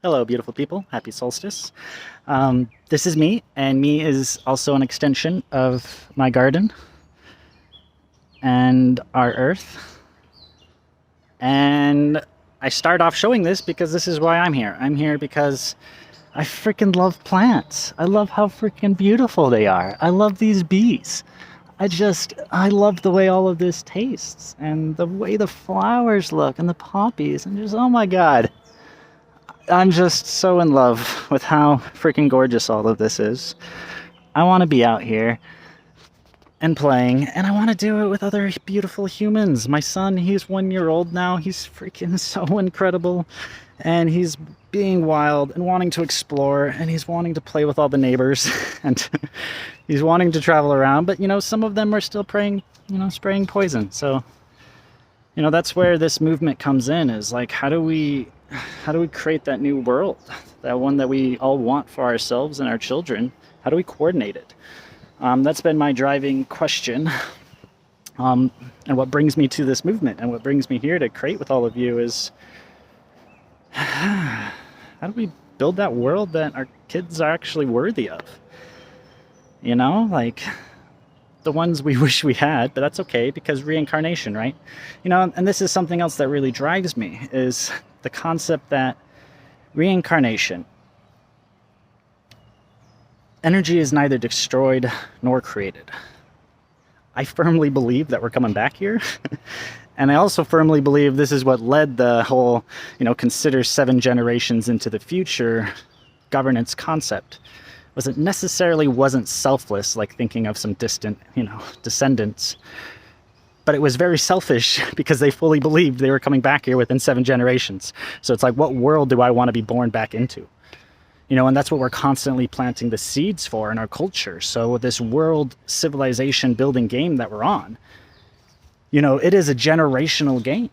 Hello, beautiful people. Happy Solstice. This is me, and me is also an extension of my garden and our earth. And I start off showing this because this is why I'm here. I'm here because I freaking love plants. I love how freaking beautiful they are. I love these bees. I love the way all of this tastes and the way the flowers look and the poppies and just, oh my God. I'm just so in love with how freaking gorgeous all of this is. I want to be out here and playing, and I want to do it with other beautiful humans. My son, he's 1 year old now. He's freaking so incredible, and he's being wild and wanting to explore, and he's wanting to play with all the neighbors, and he's wanting to travel around, but some of them are still spraying poison. So that's where this movement comes in, is like, how do we create that new world, that one that we all want for ourselves and our children? How do we coordinate it? That's been my driving question. And what brings me to this movement and what brings me here to create with all of you is, how do we build that world that our kids are actually worthy of? Like the ones we wish we had, but that's okay, because reincarnation, right? And this is something else that really drives me, is the concept that reincarnation, energy is neither destroyed nor created. I firmly believe that we're coming back here. And I also firmly believe this is what led the whole, consider 7 generations into the future governance concept. Was it necessarily wasn't selfless, like thinking of some distant, descendants. But it was very selfish because they fully believed they were coming back here within 7 generations. So it's like, what world do I want to be born back into? And that's what we're constantly planting the seeds for in our culture. So this world civilization building game that we're on, it is a generational game.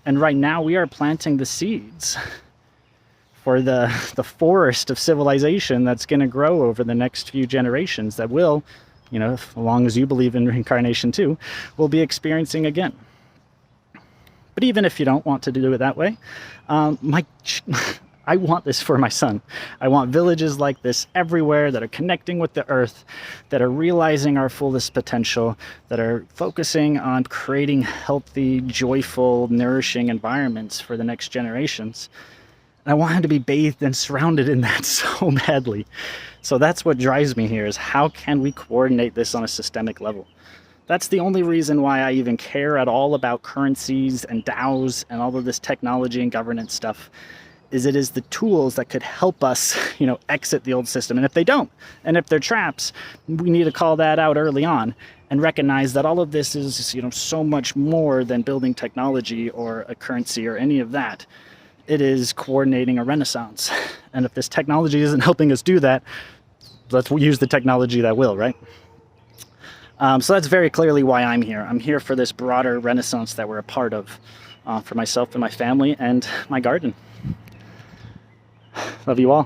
And right now we are planting the seeds for the forest of civilization that's going to grow over the next few generations that will, as long as you believe in reincarnation too, we'll be experiencing again. But even if you don't want to do it that way, I want this for my son. I want villages like this everywhere that are connecting with the earth, that are realizing our fullest potential, that are focusing on creating healthy, joyful, nourishing environments for the next generations. And I want him to be bathed and surrounded in that so badly. So that's what drives me here, is how can we coordinate this on a systemic level? That's the only reason why I even care at all about currencies and DAOs and all of this technology and governance stuff, is it is the tools that could help us, exit the old system. And if they don't, and if they're traps, we need to call that out early on and recognize that all of this is, so much more than building technology or a currency or any of that. It is coordinating a renaissance. And if this technology isn't helping us do that, let's use the technology that will, right? So that's very clearly why I'm here. I'm here for this broader renaissance that we're a part of, for myself and my family and my garden. Love you all.